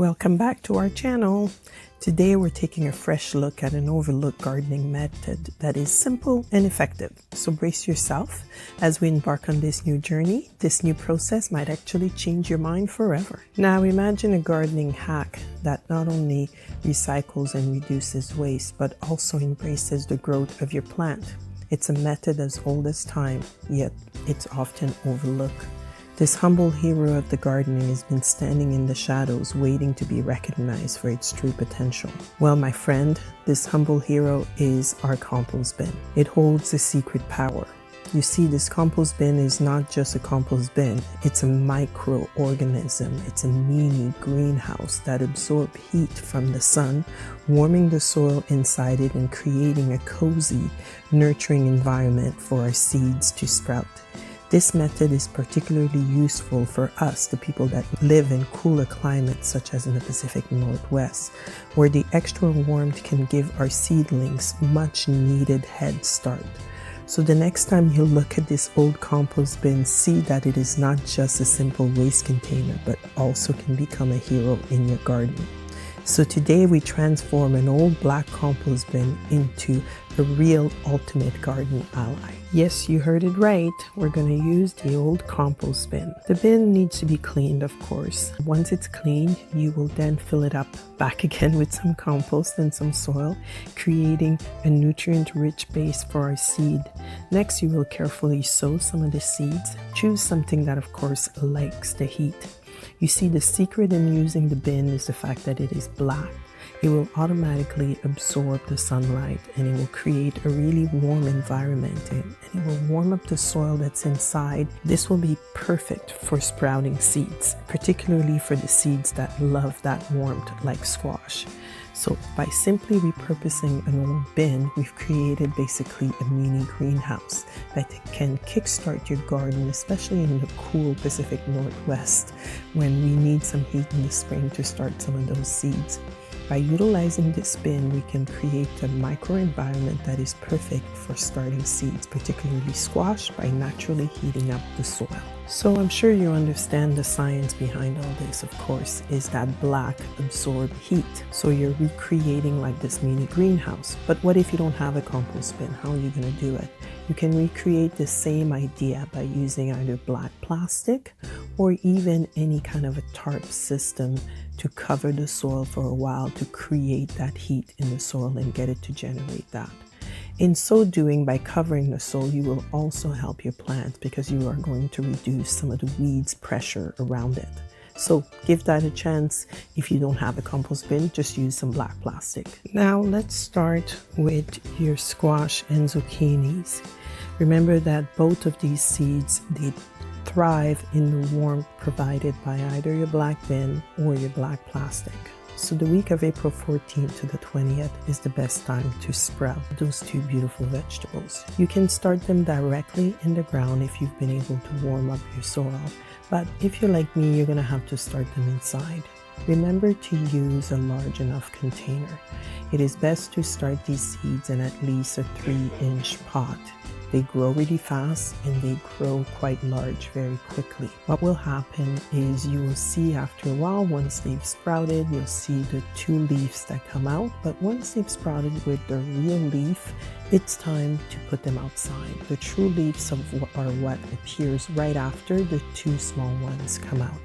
Welcome back to our channel. Today we're taking a fresh look at an overlooked gardening method that is simple and effective. So brace yourself as we embark on this new journey. This new process might actually change your mind forever. Now imagine a gardening hack that not only recycles and reduces waste, but also embraces the growth of your plant. It's a method as old as time, yet it's often overlooked. This humble hero of the gardening has been standing in the shadows waiting to be recognized for its true potential. Well, my friend, this humble hero is our compost bin. It holds a secret power. You see, this compost bin is not just a compost bin, it's a microorganism. It's a mini greenhouse that absorbs heat from the sun, warming the soil inside it and creating a cozy, nurturing environment for our seeds to sprout. This method is particularly useful for us, the people that live in cooler climates such as in the Pacific Northwest, where the extra warmth can give our seedlings much needed head start. So the next time you look at this old compost bin, see that it is not just a simple waste container, but also can become a hero in your garden. So today we transform an old black compost bin into a real ultimate garden ally. Yes, you heard it right. We're going to use the old compost bin. The bin needs to be cleaned, of course. Once it's clean, you will then fill it up back again with some compost and some soil, creating a nutrient-rich base for our seed. Next, you will carefully sow some of the seeds. Choose something that, of course, likes the heat. You see, the secret in using the bin is the fact that it is black. It will automatically absorb the sunlight and it will create a really warm environment and it will warm up the soil that's inside. This will be perfect for sprouting seeds, particularly for the seeds that love that warmth like squash. So by simply repurposing an old bin, we've created basically a mini greenhouse that can kickstart your garden, especially in the cool Pacific Northwest when we need some heat in the spring to start some of those seeds. By utilizing this bin, we can create a microenvironment that is perfect for starting seeds, particularly squash, by naturally heating up the soil. So I'm sure you understand the science behind all this, of course, is that black absorbs heat. So you're recreating like this mini greenhouse. But what if you don't have a compost bin? How are you going to do it? You can recreate the same idea by using either black plastic or even any kind of a tarp system to cover the soil for a while to create that heat in the soil and get it to generate that. In so doing, by covering the soil, you will also help your plant because you are going to reduce some of the weeds' pressure around it. So give that a chance. If you don't have a compost bin, just use some black plastic. Now let's start with your squash and zucchinis. Remember that both of these seeds, they thrive in the warmth provided by either your black bin or your black plastic. So the week of April 14th to the 20th is the best time to sprout those two beautiful vegetables. You can start them directly in the ground if you've been able to warm up your soil. But if you're like me, you're going to have to start them inside. Remember to use a large enough container. It is best to start these seeds in at least a 3-inch pot. They grow really fast and they grow quite large very quickly. What will happen is you will see after a while, once they've sprouted, you'll see the 2 leaves that come out. But once they've sprouted with the real leaf, it's time to put them outside. The true leaves are what appears right after the 2 small ones come out.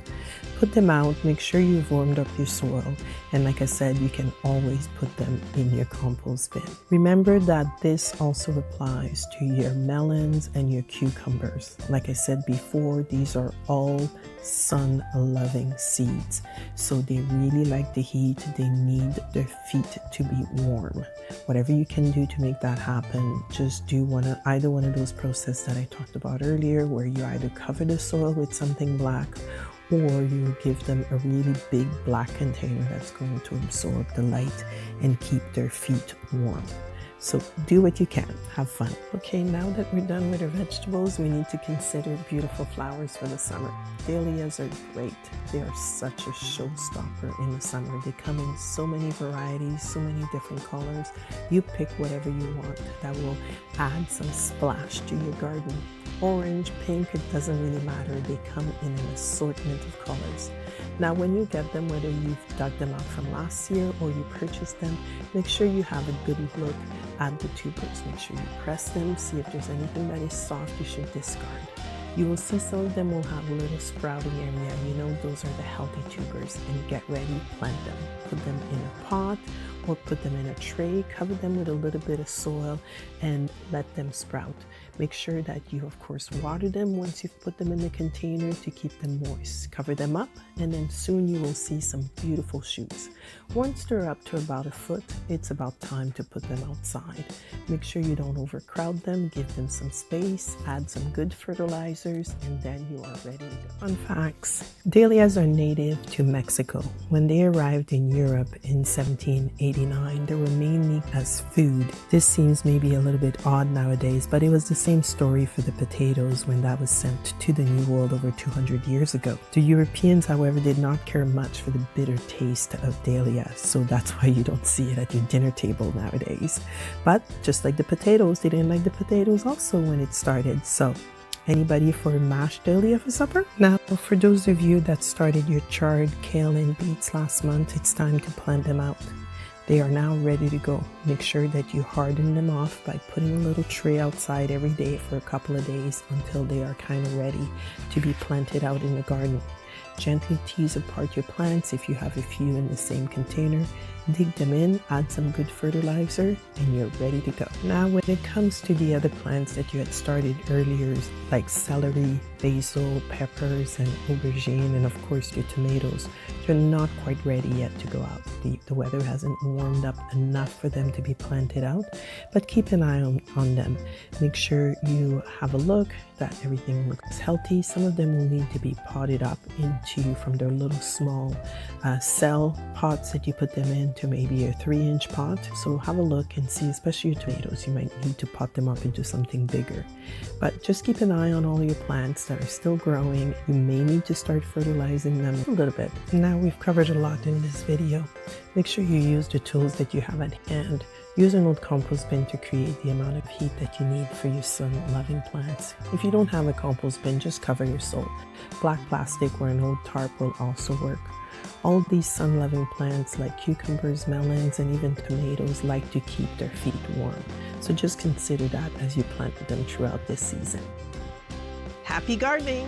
Put them out, make sure you've warmed up your soil, and like I said, you can always put them in your compost bin. Remember that this also applies to your melons and your cucumbers. Like I said before, these are all sun-loving seeds, so they really like the heat. They need their feet to be warm. Whatever you can do to make that happen, just do either one of those processes that I talked about earlier, where you either cover the soil with something black or you give them a really big black container that's going to absorb the light and keep their feet warm. So do what you can. Have fun. Okay, now that we're done with our vegetables, we need to consider beautiful flowers for the summer. Dahlias are great. They are such a showstopper in the summer. They come in so many varieties, so many different colors. You pick whatever you want that will add some splash to your garden. orange, pink, it doesn't really matter. They come in an assortment of colors. Now when you get them, whether you've dug them out from last year or you purchased them, make sure you have a good look at the tubers. Make sure you press them, see if there's anything that is soft you should discard. You will see some of them will have a little sprouting area. You know those are the healthy tubers, and get ready, plant them. Put them in a pot or put them in a tray, cover them with a little bit of soil and let them sprout. Make sure that you of course water them once you've put them in the container to keep them moist. Cover them up and then soon you will see some beautiful shoots. Once they're up to about a foot, it's about time to put them outside. Make sure you don't overcrowd them, give them some space, add some good fertilizers, and then you are ready to go. Fun facts: dahlias are native to Mexico. When they arrived in Europe in 1789, they were mainly as food. This seems maybe a little bit odd nowadays, but it was the same story for the potatoes when that was sent to the New World over 200 years ago. The Europeans, however, did not care much for the bitter taste of dahlia, so that's why you don't see it at your dinner table nowadays. But just like the potatoes, they didn't like the potatoes also when it started. So anybody for mashed dahlia for supper? Now, for those of you that started your chard, kale, and beets last month, it's time to plant them out. They are now ready to go. Make sure that you harden them off by putting a little tray outside every day for a couple of days until they are kind of ready to be planted out in the garden. Gently tease apart your plants if you have a few in the same container. Dig them in, add some good fertilizer, and you're ready to go. Now, when it comes to the other plants that you had started earlier, like celery, basil, peppers, and aubergine, and of course your tomatoes, they're not quite ready yet to go out. The weather hasn't warmed up enough for them to be planted out, but keep an eye on them. Make sure you have a look that everything looks healthy. Some of them will need to be potted up from their little small cell pots that you put them in to maybe a 3-inch pot. So have a look and see, especially your tomatoes, you might need to pot them up into something bigger. But just keep an eye on all your plants that are still growing. You may need to start fertilizing them a little bit. Now we've covered a lot in this video. Make sure you use the tools that you have at hand. Use an old compost bin to create the amount of heat that you need for your sun-loving plants. If you don't have a compost bin, just cover your soil. Black plastic or an old tarp will also work. All these sun-loving plants like cucumbers, melons, and even tomatoes like to keep their feet warm. So just consider that as you plant them throughout this season. Happy gardening!